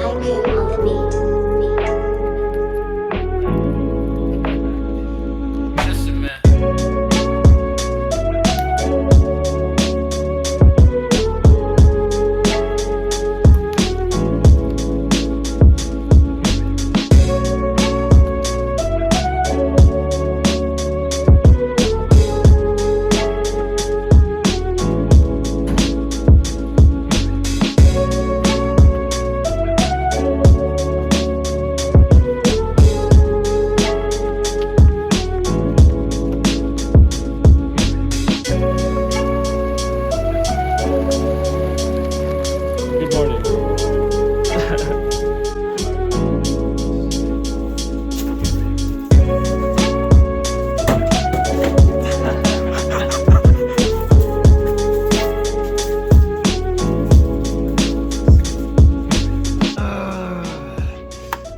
Mk1 on the beat. Listen, man. Good morning.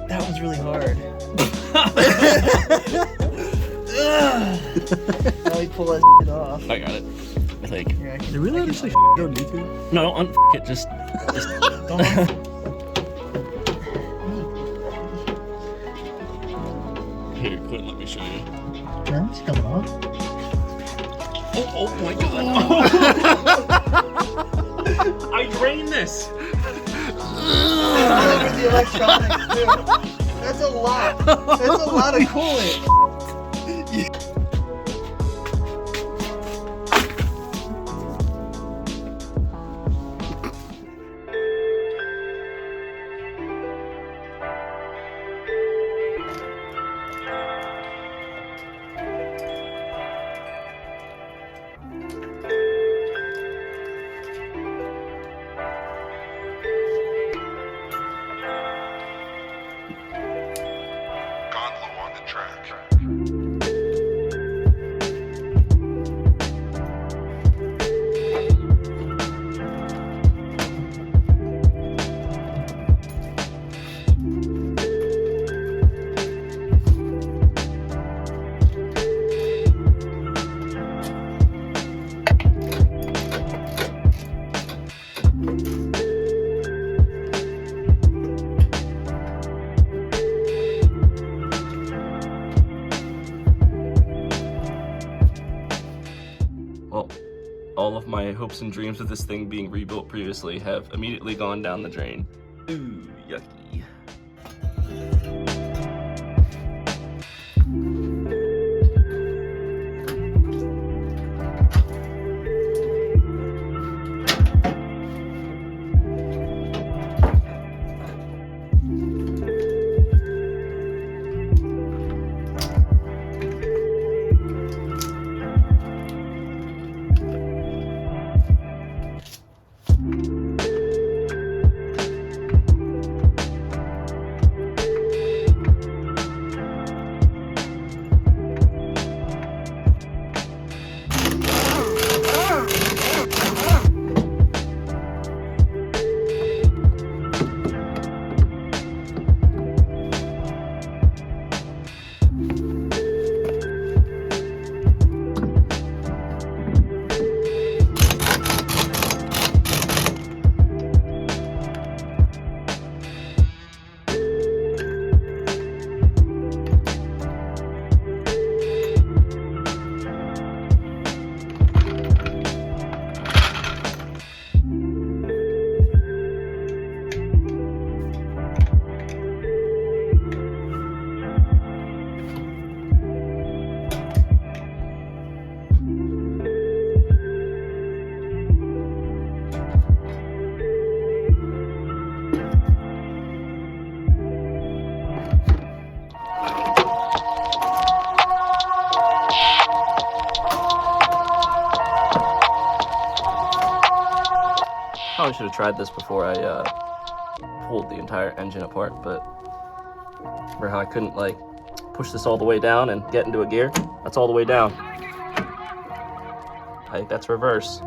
That was really hard. Now we pull that shit off. I got it. I think. Here, I can, Did we I let can- this like go on YouTube? No, don't it. Just. Don't Here, Quinn, let me show you. No, it's coming off. Oh my god. I drained this. With the electronics too. That's a lot. That's a lot of coolant. Godlow on the track. Well, all of my hopes and dreams of this thing being rebuilt previously have immediately gone down the drain. Ooh, yucky. Probably should have tried this before I pulled the entire engine apart, but remember how I couldn't like push this all the way down and get into a gear? That's all the way down. I think that's reverse.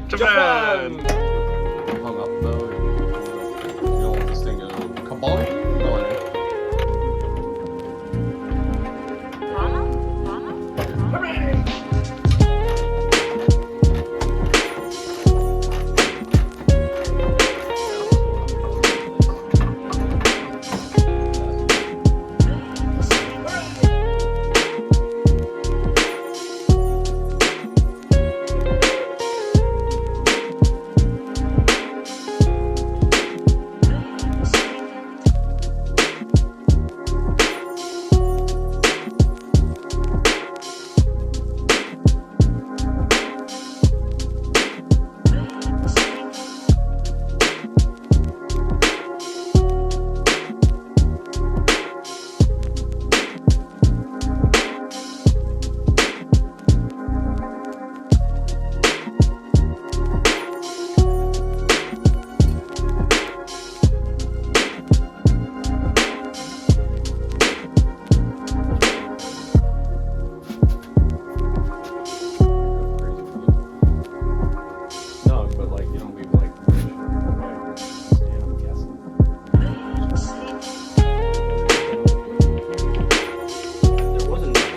Japan! Hung up though. You don't want this thing to kabong? No, I No, but like you don't leave like I'm guessing. There wasn't nothing.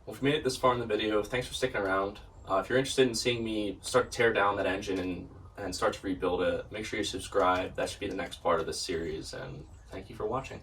Well, if you made it this far in the video, thanks for sticking around. If you're interested in seeing me start to tear down that engine and start to rebuild it, make sure you subscribe. That should be the next part of this series, and thank you for watching.